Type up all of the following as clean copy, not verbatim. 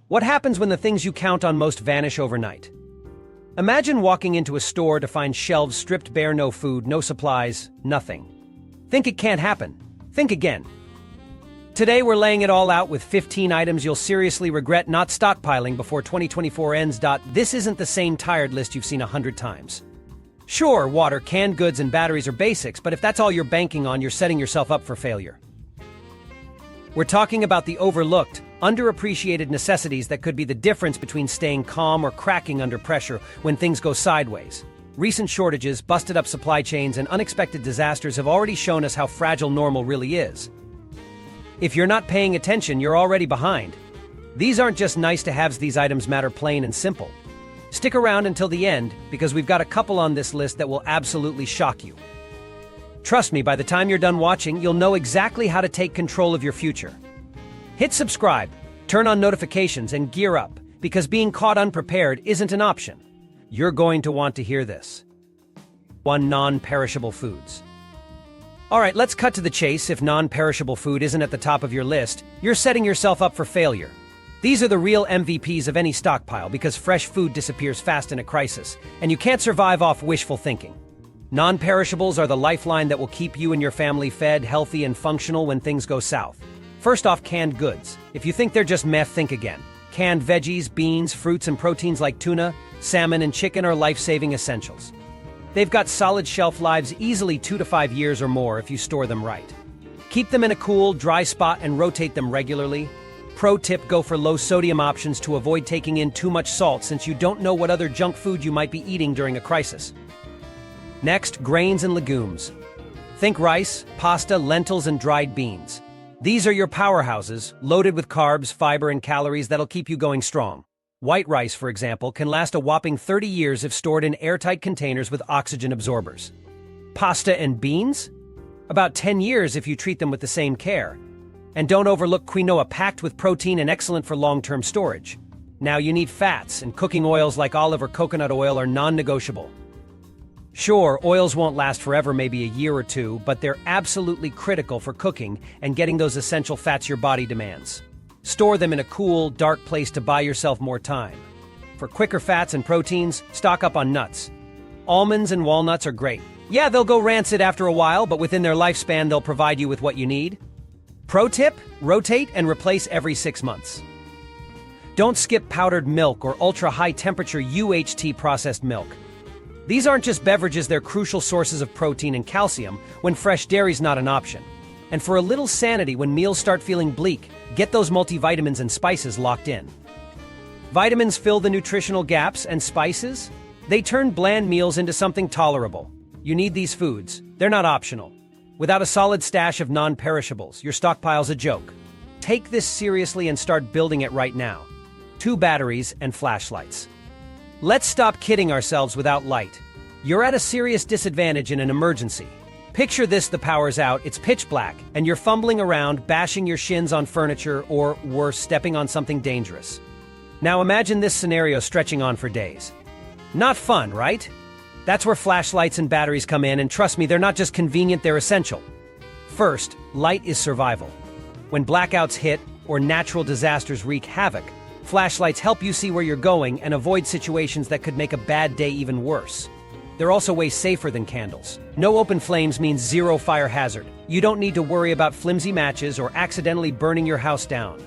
What happens when the things you count on most vanish overnight? Imagine walking into a store to find shelves stripped bare, no food, no supplies, nothing. Think it can't happen. Think again. Today we're laying it all out with 15 items you'll seriously regret not stockpiling before 2024 ends. This isn't the same tired list you've seen 100 times. Sure, water, canned goods, and batteries are basics, but if that's all you're banking on, you're setting yourself up for failure. We're talking about the overlooked, underappreciated necessities that could be the difference between staying calm or cracking under pressure when things go sideways. Recent shortages, busted-up supply chains, and unexpected disasters have already shown us how fragile normal really is. If you're not paying attention, you're already behind. These aren't just nice-to-haves, these items matter, plain and simple. Stick around until the end, because we've got a couple on this list that will absolutely shock you. Trust me, by the time you're done watching, you'll know exactly how to take control of your future. Hit subscribe, turn on notifications, and gear up, because being caught unprepared isn't an option. You're going to want to hear this. 1. Non-perishable foods. Alright, let's cut to the chase. If non-perishable food isn't at the top of your list, you're setting yourself up for failure. These are the real MVPs of any stockpile because fresh food disappears fast in a crisis, and you can't survive off wishful thinking. Non-perishables are the lifeline that will keep you and your family fed, healthy, and functional when things go south. First off, canned goods. If you think they're just meh, think again. Canned veggies, beans, fruits, and proteins like tuna, salmon, and chicken are life-saving essentials. They've got solid shelf lives, easily 2 to 5 years or more if you store them right. Keep them in a cool, dry spot and rotate them regularly. Pro tip, go for low-sodium options to avoid taking in too much salt since you don't know what other junk food you might be eating during a crisis. Next, grains and legumes. Think rice, pasta, lentils, and dried beans. These are your powerhouses, loaded with carbs, fiber, and calories that'll keep you going strong. White rice, for example, can last a whopping 30 years if stored in airtight containers with oxygen absorbers. Pasta and beans? About 10 years if you treat them with the same care. And don't overlook quinoa, packed with protein and excellent for long-term storage. Now you need fats, and cooking oils like olive or coconut oil are non-negotiable. Sure, oils won't last forever, maybe a year or two, but they're absolutely critical for cooking and getting those essential fats your body demands. Store them in a cool, dark place to buy yourself more time. For quicker fats and proteins, stock up on nuts. Almonds and walnuts are great. Yeah, they'll go rancid after a while, but within their lifespan, they'll provide you with what you need. Pro tip, rotate and replace every 6 months. Don't skip powdered milk or ultra-high temperature UHT processed milk. These aren't just beverages, they're crucial sources of protein and calcium when fresh dairy's not an option. And for a little sanity when meals start feeling bleak, get those multivitamins and spices locked in. Vitamins fill the nutritional gaps, and spices? They turn bland meals into something tolerable. You need these foods. They're not optional. Without a solid stash of non-perishables, your stockpile's a joke. Take this seriously and start building it right now. 2 batteries and flashlights. Let's stop kidding ourselves without light. You're at a serious disadvantage in an emergency. Picture this: the power's out, it's pitch black, and you're fumbling around, bashing your shins on furniture, or worse, stepping on something dangerous. Now imagine this scenario stretching on for days. Not fun, right? That's where flashlights and batteries come in, and trust me, they're not just convenient, they're essential. First, light is survival. When blackouts hit, or natural disasters wreak havoc, flashlights help you see where you're going and avoid situations that could make a bad day even worse. They're also way safer than candles. No open flames means zero fire hazard. You don't need to worry about flimsy matches or accidentally burning your house down.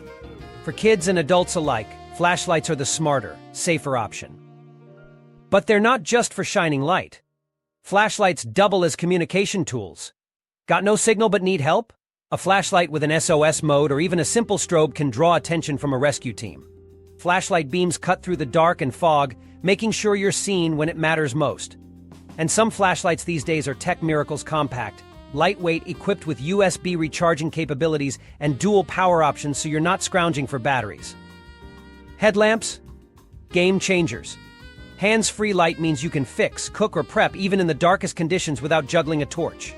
For kids and adults alike, flashlights are the smarter, safer option. But they're not just for shining light. Flashlights double as communication tools. Got no signal but need help? A flashlight with an SOS mode or even a simple strobe can draw attention from a rescue team. Flashlight beams cut through the dark and fog, making sure you're seen when it matters most. And some flashlights these days are tech miracles: compact, lightweight, equipped with USB recharging capabilities and dual power options so you're not scrounging for batteries. Headlamps? Game changers. Hands-free light means you can fix, cook, or prep even in the darkest conditions without juggling a torch.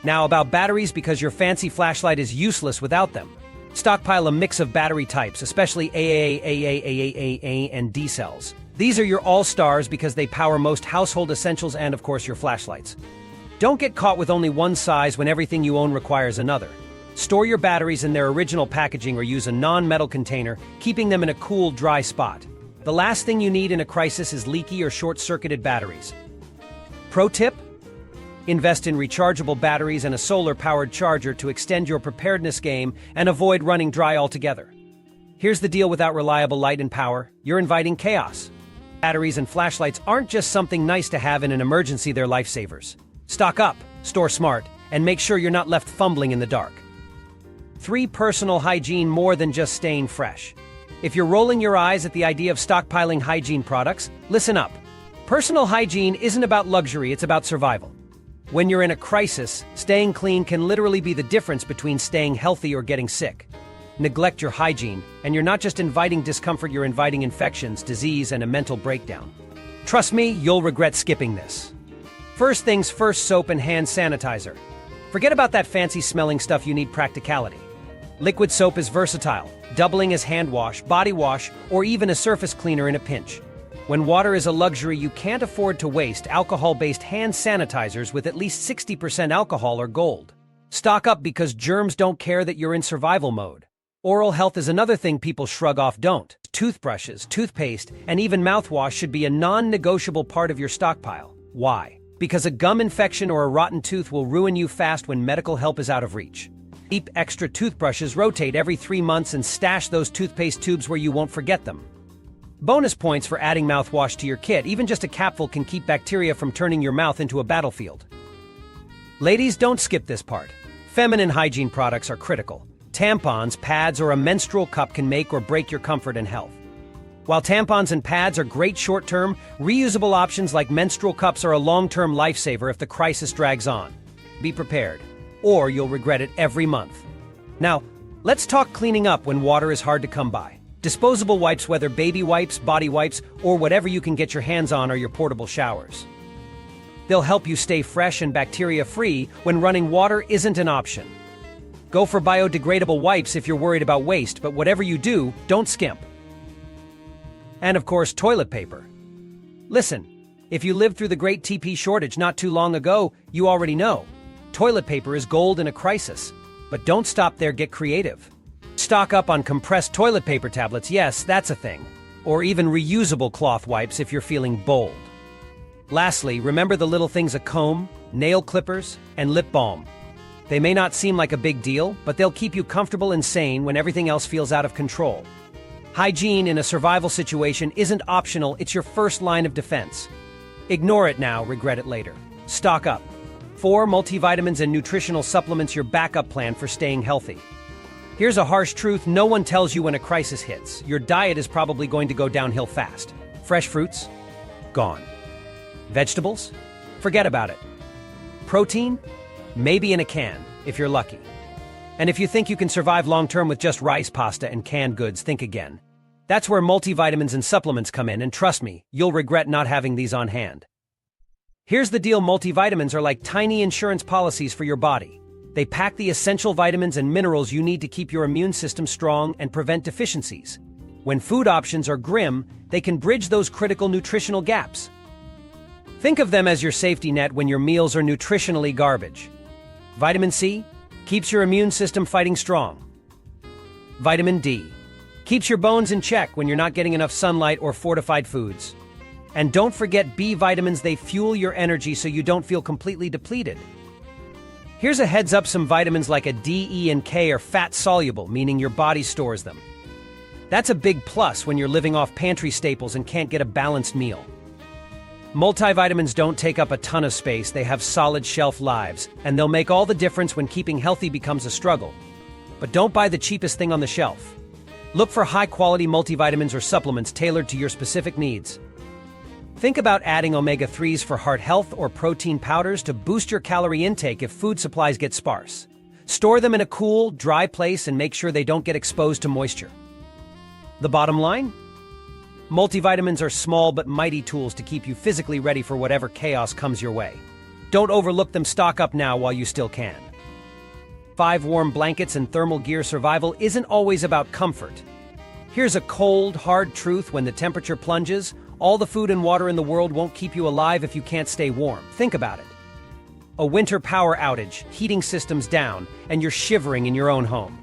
Now about batteries, because your fancy flashlight is useless without them. Stockpile a mix of battery types, especially AA, and D cells. These are your all-stars because they power most household essentials and, of course, your flashlights. Don't get caught with only one size when everything you own requires another. Store your batteries in their original packaging or use a non-metal container, keeping them in a cool, dry spot. The last thing you need in a crisis is leaky or short-circuited batteries. Pro tip? Invest in rechargeable batteries and a solar-powered charger to extend your preparedness game and avoid running dry altogether. Here's the deal: without reliable light and power, you're inviting chaos. Batteries and flashlights aren't just something nice to have in an emergency, they're lifesavers. Stock up, store smart, and make sure you're not left fumbling in the dark. 3. Personal hygiene: more than just staying fresh. If you're rolling your eyes at the idea of stockpiling hygiene products, listen up. Personal hygiene isn't about luxury, it's about survival. When you're in a crisis, staying clean can literally be the difference between staying healthy or getting sick. Neglect your hygiene, and you're not just inviting discomfort, you're inviting infections, disease, and a mental breakdown. Trust me, you'll regret skipping this. First things first: soap and hand sanitizer. Forget about that fancy-smelling stuff, you need practicality. Liquid soap is versatile, doubling as hand wash, body wash, or even a surface cleaner in a pinch. When water is a luxury you can't afford to waste, alcohol-based hand sanitizers with at least 60% alcohol are gold. Stock up because germs don't care that you're in survival mode. Oral health is another thing people shrug off. Don't. Toothbrushes, toothpaste, and even mouthwash should be a non-negotiable part of your stockpile. Why? Because a gum infection or a rotten tooth will ruin you fast when medical help is out of reach. Keep extra toothbrushes, rotate every 3 months, and stash those toothpaste tubes where you won't forget them. Bonus points for adding mouthwash to your kit. Even just a capful can keep bacteria from turning your mouth into a battlefield. Ladies, don't skip this part. Feminine hygiene products are critical. Tampons, pads, or a menstrual cup can make or break your comfort and health. While tampons and pads are great short-term, reusable options like menstrual cups are a long-term lifesaver if the crisis drags on. Be prepared, or you'll regret it every month. Now, let's talk cleaning up when water is hard to come by. Disposable wipes, whether baby wipes, body wipes, or whatever you can get your hands on, are your portable showers. They'll help you stay fresh and bacteria-free when running water isn't an option. Go for biodegradable wipes if you're worried about waste, but whatever you do, don't skimp. And of course, toilet paper. Listen, if you lived through the great TP shortage not too long ago, you already know. Toilet paper is gold in a crisis. But don't stop there, get creative. Stock up on compressed toilet paper tablets, yes, that's a thing. Or even reusable cloth wipes if you're feeling bold. Lastly, remember the little things: a comb, nail clippers, and lip balm. They may not seem like a big deal, but they'll keep you comfortable and sane when everything else feels out of control. Hygiene in a survival situation isn't optional, it's your first line of defense. Ignore it now, regret it later. Stock up. 4. Multivitamins and nutritional supplements, your backup plan for staying healthy. Here's a harsh truth no one tells you when a crisis hits. Your diet is probably going to go downhill fast. Fresh fruits? Gone. Vegetables? Forget about it. Protein? Maybe in a can, if you're lucky. And if you think you can survive long-term with just rice, pasta, and canned goods, think again. That's where multivitamins and supplements come in, and trust me, you'll regret not having these on hand. Here's the deal: multivitamins are like tiny insurance policies for your body. They pack the essential vitamins and minerals you need to keep your immune system strong and prevent deficiencies. When food options are grim, they can bridge those critical nutritional gaps. Think of them as your safety net when your meals are nutritionally garbage. Vitamin C keeps your immune system fighting strong. Vitamin D keeps your bones in check when you're not getting enough sunlight or fortified foods. And don't forget B vitamins, they fuel your energy so you don't feel completely depleted. Here's a heads up: some vitamins like a D, E, and K are fat soluble, meaning your body stores them. That's a big plus when you're living off pantry staples and can't get a balanced meal. Multivitamins don't take up a ton of space, they have solid shelf lives, and they'll make all the difference when keeping healthy becomes a struggle. But don't buy the cheapest thing on the shelf. Look for high-quality multivitamins or supplements tailored to your specific needs. Think about adding omega-3s for heart health or protein powders to boost your calorie intake if food supplies get sparse. Store them in a cool, dry place and make sure they don't get exposed to moisture. The bottom line? Multivitamins are small but mighty tools to keep you physically ready for whatever chaos comes your way. Don't overlook them, stock up now while you still can. 5. Warm blankets and thermal gear. Survival isn't always about comfort. Here's a cold, hard truth: when the temperature plunges, all the food and water in the world won't keep you alive if you can't stay warm. Think about it. A winter power outage, heating systems down, and you're shivering in your own home.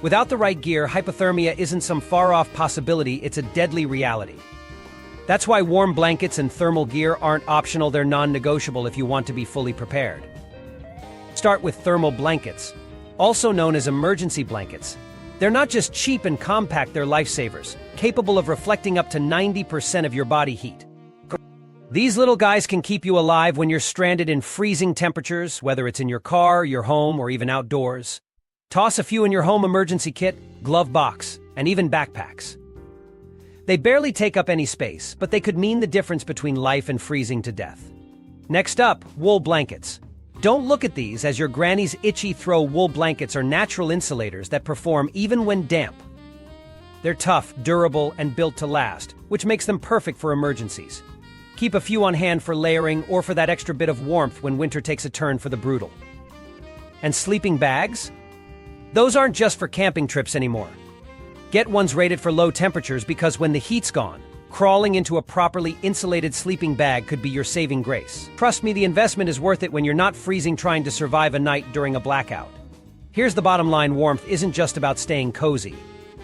Without the right gear, hypothermia isn't some far-off possibility, it's a deadly reality. That's why warm blankets and thermal gear aren't optional, they're non-negotiable if you want to be fully prepared. Start with thermal blankets, also known as emergency blankets. They're not just cheap and compact, they're lifesavers, capable of reflecting up to 90% of your body heat. These little guys can keep you alive when you're stranded in freezing temperatures, whether it's in your car, your home, or even outdoors. Toss a few in your home emergency kit, glove box, and even backpacks. They barely take up any space, but they could mean the difference between life and freezing to death. Next up, wool blankets. Don't look at these as your granny's itchy throw. Wool blankets are natural insulators that perform even when damp. They're tough, durable, and built to last, which makes them perfect for emergencies. Keep a few on hand for layering or for that extra bit of warmth when winter takes a turn for the brutal. And sleeping bags? Those aren't just for camping trips anymore. Get ones rated for low temperatures because when the heat's gone, crawling into a properly insulated sleeping bag could be your saving grace. Trust me, the investment is worth it when you're not freezing trying to survive a night during a blackout. Here's the bottom line: warmth isn't just about staying cozy.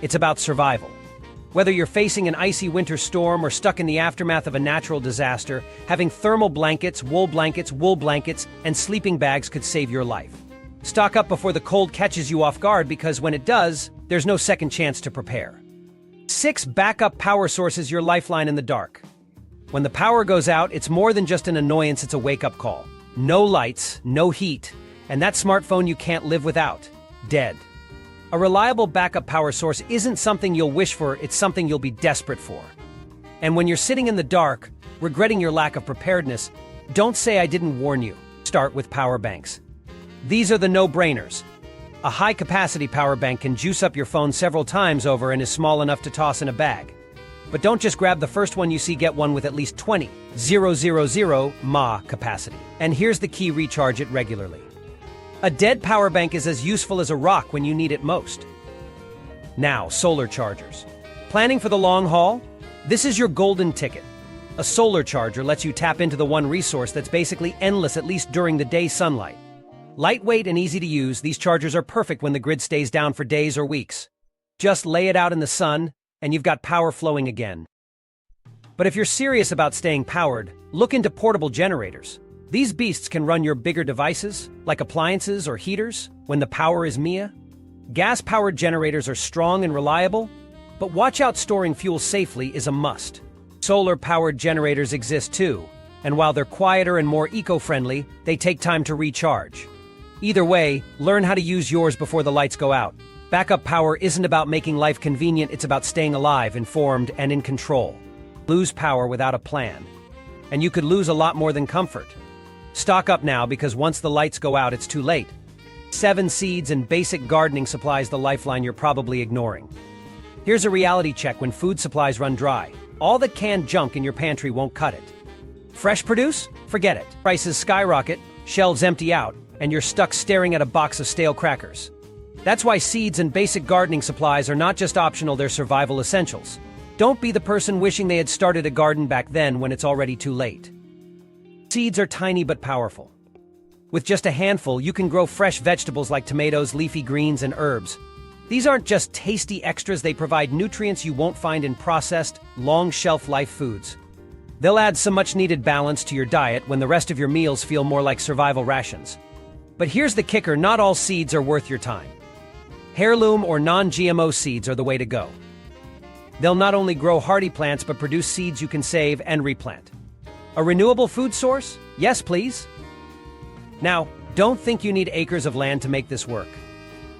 It's about survival. Whether you're facing an icy winter storm or stuck in the aftermath of a natural disaster, having thermal blankets, and sleeping bags could save your life. Stock up before the cold catches you off guard because when it does, there's no second chance to prepare. 6 backup power sources, your lifeline in the dark. When the power goes out, it's more than just an annoyance, it's a wake-up call. No lights, no heat, and that smartphone you can't live without. Dead. A reliable backup power source isn't something you'll wish for, it's something you'll be desperate for. And when you're sitting in the dark, regretting your lack of preparedness, don't say I didn't warn you. Start with power banks. These are the no-brainers. A high-capacity power bank can juice up your phone several times over and is small enough to toss in a bag. But don't just grab the first one you see, get one with at least 20,000 mAh capacity. And here's the key: recharge it regularly. A dead power bank is as useful as a rock when you need it most. Now, solar chargers. Planning for the long haul? This is your golden ticket. A solar charger lets you tap into the one resource that's basically endless, at least during the day sunlight. Lightweight and easy to use, these chargers are perfect when the grid stays down for days or weeks. Just lay it out in the sun, and you've got power flowing again. But if you're serious about staying powered, look into portable generators. These beasts can run your bigger devices, like appliances or heaters, when the power is Mia. Gas-powered generators are strong and reliable, but watch out, storing fuel safely is a must. Solar-powered generators exist too, and while they're quieter and more eco-friendly, they take time to recharge. Either way, learn how to use yours before the lights go out. Backup power isn't about making life convenient, it's about staying alive, informed, and in control. Lose power without a plan, and you could lose a lot more than comfort. Stock up now, because once the lights go out, it's too late. 7 seeds and basic gardening supplies, the lifeline you're probably ignoring. Here's a reality check: when food supplies run dry, all the canned junk in your pantry won't cut it. Fresh produce? Forget it. Prices skyrocket, shelves empty out, and you're stuck staring at a box of stale crackers. That's why seeds and basic gardening supplies are not just optional, they're survival essentials. Don't be the person wishing they had started a garden back then when it's already too late. Seeds are tiny but powerful. With just a handful, you can grow fresh vegetables like tomatoes, leafy greens, and herbs. These aren't just tasty extras, they provide nutrients you won't find in processed, long shelf-life foods. They'll add some much-needed balance to your diet when the rest of your meals feel more like survival rations. But here's the kicker: not all seeds are worth your time. Heirloom or non-GMO seeds are the way to go. They'll not only grow hardy plants but produce seeds you can save and replant. A renewable food source? Yes, please. Now, don't think you need acres of land to make this work.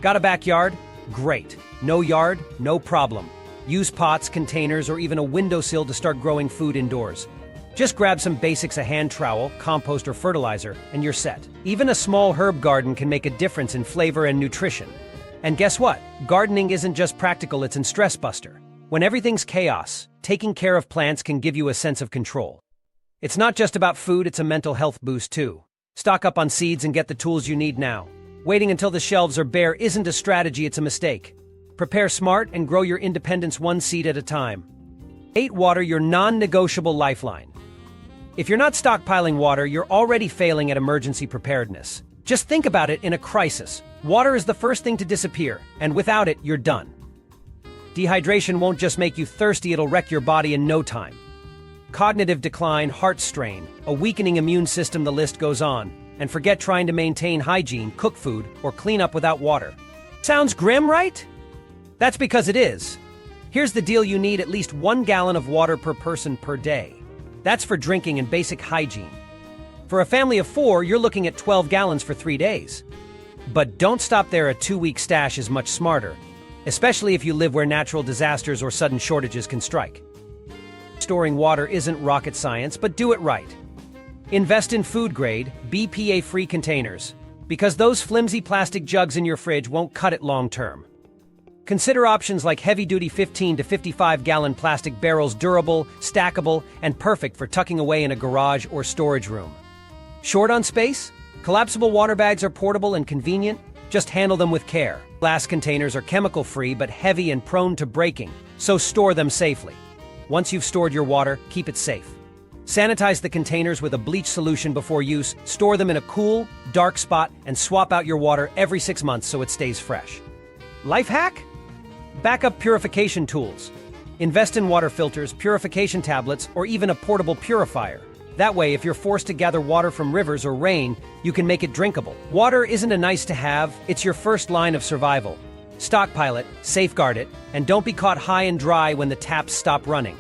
Got a backyard? Great. No yard? No problem. Use pots, containers, or even a windowsill to start growing food indoors. Just grab some basics: a hand trowel, compost, or fertilizer, and you're set. Even a small herb garden can make a difference in flavor and nutrition. And guess what? Gardening isn't just practical, it's a stress buster. When everything's chaos, taking care of plants can give you a sense of control. It's not just about food, it's a mental health boost too. Stock up on seeds and get the tools you need now. Waiting until the shelves are bare isn't a strategy, it's a mistake. Prepare smart and grow your independence one seed at a time. 8. Water, your non-negotiable lifeline. If you're not stockpiling water, you're already failing at emergency preparedness. Just think about it in a crisis. Water is the first thing to disappear, and without it, you're done. Dehydration won't just make you thirsty, it'll wreck your body in no time. Cognitive decline, heart strain, a weakening immune system, the list goes on. And forget trying to maintain hygiene, cook food, or clean up without water. Sounds grim, right? That's because it is. Here's the deal: you need at least 1 gallon of water per person per day. That's for drinking and basic hygiene. For a family of 4, you're looking at 12 gallons for 3 days. But don't stop there, a 2-week stash is much smarter, especially if you live where natural disasters or sudden shortages can strike. Storing water isn't rocket science, but do it right. Invest in food-grade, BPA-free containers, because those flimsy plastic jugs in your fridge won't cut it long-term. Consider options like heavy-duty 15 to 55-gallon plastic barrels, durable, stackable, and perfect for tucking away in a garage or storage room. Short on space? Collapsible water bags are portable and convenient. Just handle them with care. Glass containers are chemical-free but heavy and prone to breaking, so store them safely. Once you've stored your water, keep it safe. Sanitize the containers with a bleach solution before use, store them in a cool, dark spot, and swap out your water every 6 months so it stays fresh. Life hack? Backup purification tools. Invest in water filters, purification tablets, or even a portable purifier. That way, if you're forced to gather water from rivers or rain, you can make it drinkable. Water isn't a nice-to-have, it's your first line of survival. Stockpile it, safeguard it, and don't be caught high and dry when the taps stop running.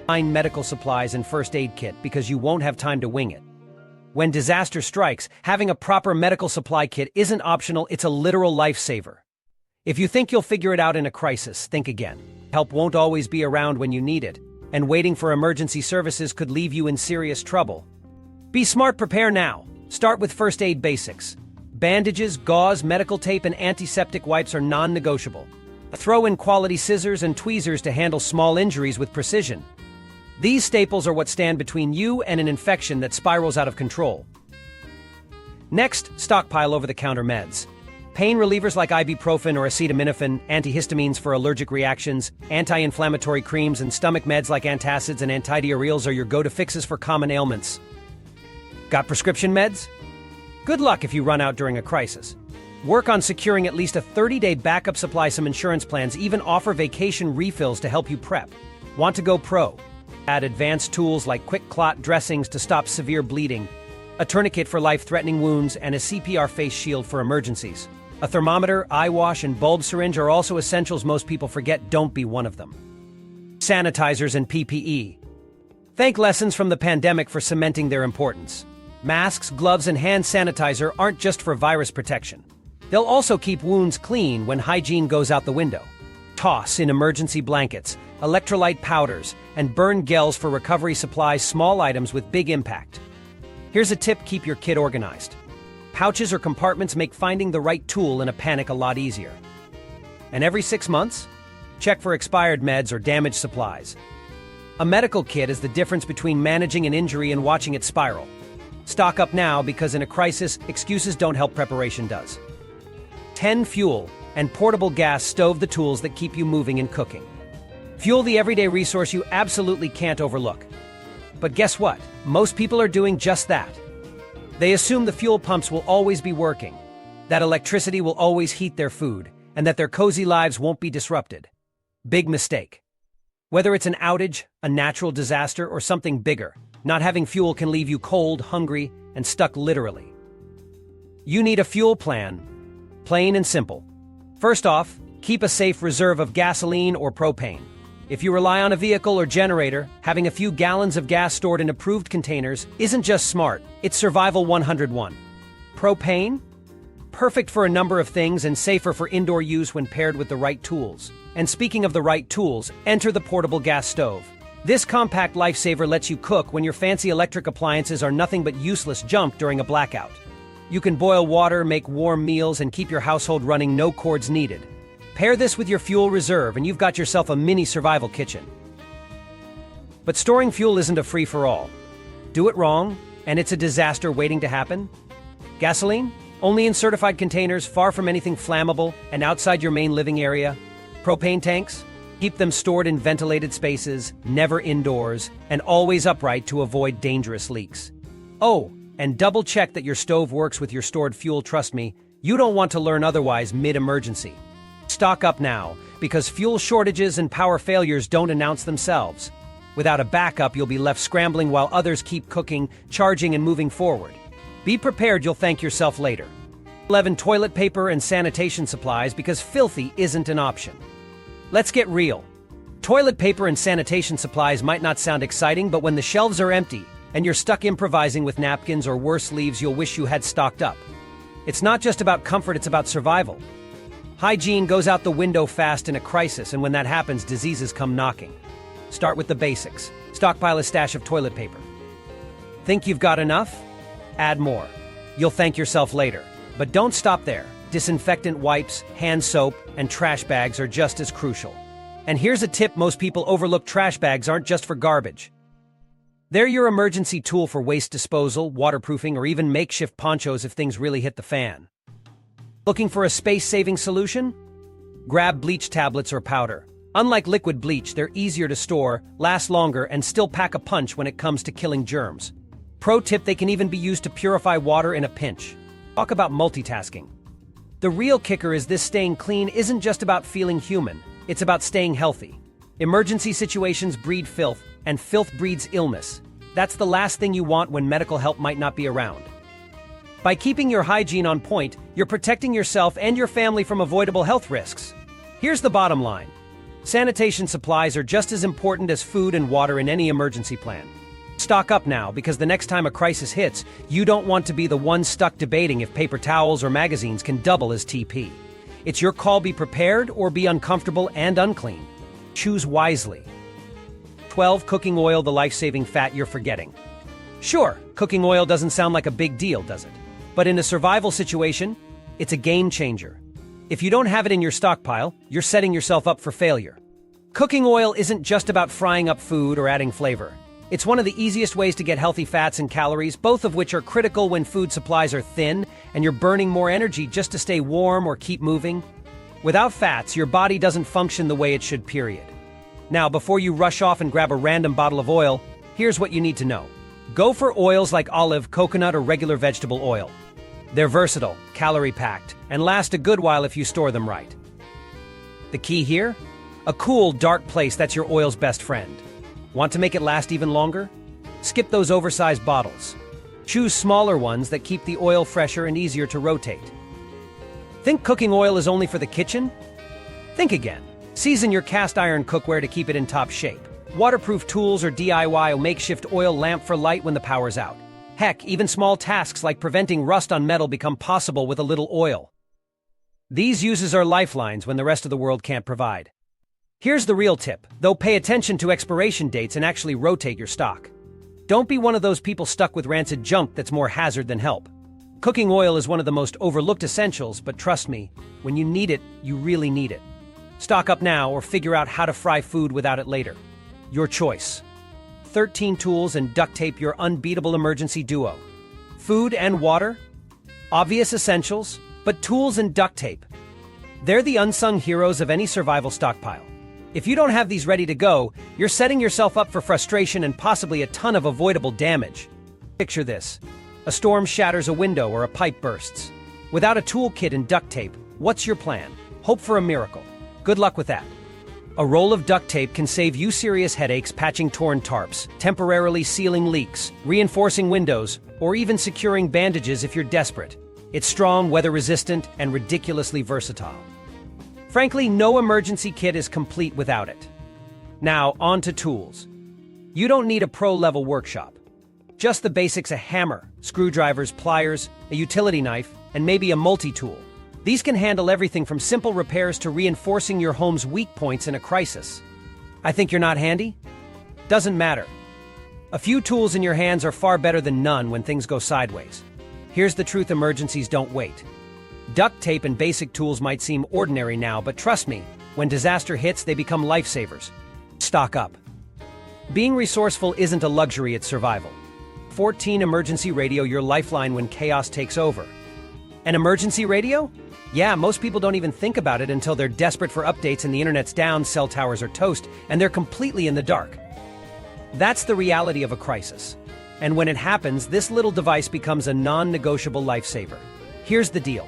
Find medical supplies and first aid kit because you won't have time to wing it. When disaster strikes, having a proper medical supply kit isn't optional, it's a literal lifesaver. If you think you'll figure it out in a crisis, think again. Help won't always be around when you need it, and waiting for emergency services could leave you in serious trouble. Be smart, prepare now. Start with first aid basics. Bandages, gauze, medical tape, and antiseptic wipes are non-negotiable. Throw in quality scissors and tweezers to handle small injuries with precision. These staples are what stand between you and an infection that spirals out of control. Next, stockpile over-the-counter meds. Pain relievers like ibuprofen or acetaminophen, antihistamines for allergic reactions, anti-inflammatory creams, and stomach meds like antacids and antidiarrheals are your go-to fixes for common ailments. Got prescription meds? Good luck if you run out during a crisis. Work on securing at least a 30-day backup supply. Some insurance plans even offer vacation refills to help you prep. Want to go pro? Add advanced tools like quick clot dressings to stop severe bleeding, a tourniquet for life-threatening wounds, and a CPR face shield for emergencies. A thermometer, eye wash, and bulb syringe are also essentials most people forget. Don't be one of them. Sanitizers and PPE. Thank lessons from the pandemic for cementing their importance. Masks, gloves, and hand sanitizer aren't just for virus protection. They'll also keep wounds clean when hygiene goes out the window. Toss in emergency blankets, electrolyte powders, and burn gels for recovery supplies, small items with big impact. Here's a tip: keep your kit organized. Pouches or compartments make finding the right tool in a panic a lot easier. And every 6 months, check for expired meds or damaged supplies. A medical kit is the difference between managing an injury and watching it spiral. Stock up now, because in a crisis, excuses don't help, preparation does. 10 fuel and portable gas stove, the tools that keep you moving and cooking. Fuel, the everyday resource you absolutely can't overlook. But guess what? Most people are doing just that. They assume the fuel pumps will always be working, that electricity will always heat their food, and that their cozy lives won't be disrupted. Big mistake. Whether it's an outage, a natural disaster, or something bigger, not having fuel can leave you cold, hungry, and stuck literally. You need a fuel plan. Plain and simple. First off, keep a safe reserve of gasoline or propane. If you rely on a vehicle or generator, having a few gallons of gas stored in approved containers isn't just smart, it's survival 101. Propane? Perfect for a number of things and safer for indoor use when paired with the right tools. And speaking of the right tools, enter the portable gas stove. This compact lifesaver lets you cook when your fancy electric appliances are nothing but useless junk during a blackout. You can boil water, make warm meals, and keep your household running, no cords needed. Pair this with your fuel reserve and you've got yourself a mini survival kitchen. But storing fuel isn't a free-for-all. Do it wrong, and it's a disaster waiting to happen. Gasoline? Only in certified containers, far from anything flammable, and outside your main living area. Propane tanks? Keep them stored in ventilated spaces, never indoors, and always upright to avoid dangerous leaks. Oh, and double-check that your stove works with your stored fuel. Trust me, you don't want to learn otherwise mid-emergency. Stock up now, because fuel shortages and power failures don't announce themselves. Without a backup, you'll be left scrambling while others keep cooking, charging, and moving forward. Be prepared, you'll thank yourself later. 11. Toilet paper and sanitation supplies, because filthy isn't an option. Let's get real. Toilet paper and sanitation supplies might not sound exciting, but when the shelves are empty and you're stuck improvising with napkins or worse leaves, you'll wish you had stocked up. It's not just about comfort, it's about survival. Hygiene goes out the window fast in a crisis, and when that happens, diseases come knocking. Start with the basics. Stockpile a stash of toilet paper. Think you've got enough? Add more. You'll thank yourself later. But don't stop there. Disinfectant wipes, hand soap, and trash bags are just as crucial. And here's a tip most people overlook: trash bags aren't just for garbage. They're your emergency tool for waste disposal, waterproofing, or even makeshift ponchos if things really hit the fan. Looking for a space-saving solution? Grab bleach tablets or powder. Unlike liquid bleach, they're easier to store, last longer, and still pack a punch when it comes to killing germs. Pro tip: they can even be used to purify water in a pinch. Talk about multitasking. The real kicker is this: staying clean isn't just about feeling human, it's about staying healthy. Emergency situations breed filth, and filth breeds illness. That's the last thing you want when medical help might not be around. By keeping your hygiene on point, you're protecting yourself and your family from avoidable health risks. Here's the bottom line. Sanitation supplies are just as important as food and water in any emergency plan. Stock up now, because the next time a crisis hits, you don't want to be the one stuck debating if paper towels or magazines can double as TP. It's your call: be prepared or be uncomfortable and unclean. Choose wisely. 12. Cooking oil, the life-saving fat you're forgetting. Sure, cooking oil doesn't sound like a big deal, does it? But in a survival situation, it's a game changer. If you don't have it in your stockpile, you're setting yourself up for failure. Cooking oil isn't just about frying up food or adding flavor. It's one of the easiest ways to get healthy fats and calories, both of which are critical when food supplies are thin and you're burning more energy just to stay warm or keep moving. Without fats, your body doesn't function the way it should, period. Now, before you rush off and grab a random bottle of oil, here's what you need to know. Go for oils like olive, coconut, or regular vegetable oil. They're versatile, calorie-packed, and last a good while if you store them right. The key here? A cool, dark place that's your oil's best friend. Want to make it last even longer? Skip those oversized bottles. Choose smaller ones that keep the oil fresher and easier to rotate. Think cooking oil is only for the kitchen? Think again. Season your cast iron cookware to keep it in top shape. Waterproof tools or DIY makeshift oil lamp for light when the power's out. Heck, even small tasks like preventing rust on metal become possible with a little oil. These uses are lifelines when the rest of the world can't provide. Here's the real tip, though: pay attention to expiration dates and actually rotate your stock. Don't be one of those people stuck with rancid junk that's more hazard than help. Cooking oil is one of the most overlooked essentials, but trust me, when you need it, you really need it. Stock up now or figure out how to fry food without it later. Your choice. 13. Tools and duct tape, your unbeatable emergency duo. Food and water? Obvious essentials, but tools and duct tape. They're the unsung heroes of any survival stockpile. If you don't have these ready to go, you're setting yourself up for frustration and possibly a ton of avoidable damage. Picture this. A storm shatters a window or a pipe bursts. Without a toolkit and duct tape, what's your plan? Hope for a miracle. Good luck with that. A roll of duct tape can save you serious headaches patching torn tarps, temporarily sealing leaks, reinforcing windows, or even securing bandages if you're desperate. It's strong, weather-resistant, and ridiculously versatile. Frankly, no emergency kit is complete without it. Now, on to tools. You don't need a pro-level workshop. Just the basics: a hammer, screwdrivers, pliers, a utility knife, and maybe a multi-tool. These can handle everything from simple repairs to reinforcing your home's weak points in a crisis. I think you're not handy? Doesn't matter. A few tools in your hands are far better than none when things go sideways. Here's the truth: emergencies don't wait. Duct tape and basic tools might seem ordinary now, but trust me, when disaster hits, they become lifesavers. Stock up. Being resourceful isn't a luxury, it's survival. 14. Emergency radio, your lifeline when chaos takes over. An emergency radio? Yeah, most people don't even think about it until they're desperate for updates and the internet's down, cell towers are toast, and they're completely in the dark. That's the reality of a crisis. And when it happens, this little device becomes a non-negotiable lifesaver. Here's the deal.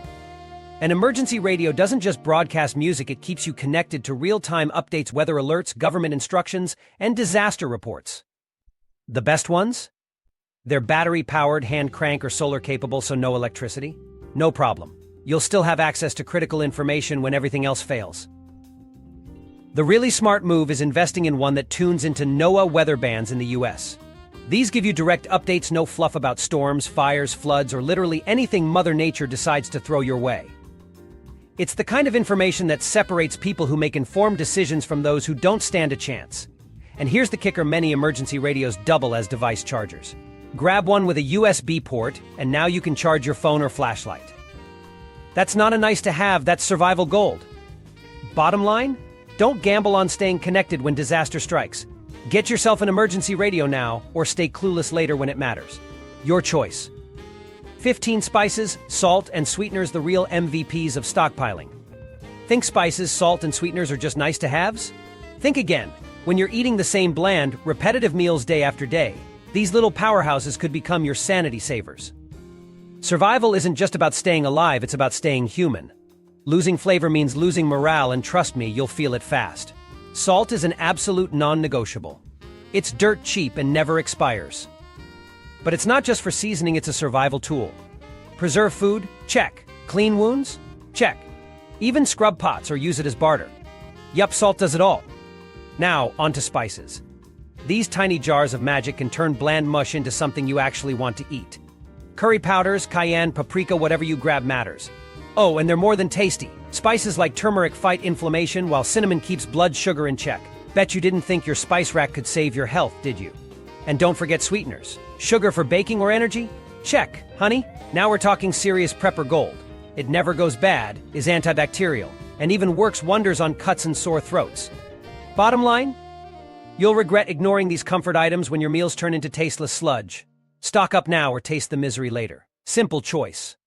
An emergency radio doesn't just broadcast music, it keeps you connected to real-time updates, weather alerts, government instructions, and disaster reports. The best ones? They're battery-powered, hand crank, or solar-capable, so no electricity. No problem. You'll still have access to critical information when everything else fails. The really smart move is investing in one that tunes into NOAA weather bands in the US. These give you direct updates, no fluff about storms, fires, floods, or literally anything Mother Nature decides to throw your way. It's the kind of information that separates people who make informed decisions from those who don't stand a chance. And here's the kicker: many emergency radios double as device chargers. Grab one with a USB port, and now you can charge your phone or flashlight. That's not a nice to have, that's survival gold. Bottom line? Don't gamble on staying connected when disaster strikes. Get yourself an emergency radio now, or stay clueless later when it matters. Your choice. 15 spices, salt, and sweeteners, the real MVPs of stockpiling. Think spices, salt, and sweeteners are just nice to haves? Think again. When you're eating the same bland, repetitive meals day after day, these little powerhouses could become your sanity savers. Survival isn't just about staying alive, it's about staying human. Losing flavor means losing morale, and trust me, you'll feel it fast. Salt is an absolute non-negotiable. It's dirt cheap and never expires. But it's not just for seasoning, it's a survival tool. Preserve food? Check. Clean wounds? Check. Even scrub pots or use it as barter. Yup, salt does it all. Now, onto spices. These tiny jars of magic can turn bland mush into something you actually want to eat. Curry powders, cayenne, paprika, whatever you grab matters. Oh, and they're more than tasty. Spices like turmeric fight inflammation, while cinnamon keeps blood sugar in check. Bet you didn't think your spice rack could save your health, did you? And don't forget sweeteners. Sugar for baking or energy? Check. Honey? Now we're talking serious prepper gold. It never goes bad, is antibacterial, and even works wonders on cuts and sore throats. Bottom line? You'll regret ignoring these comfort items when your meals turn into tasteless sludge. Stock up now or taste the misery later. Simple choice.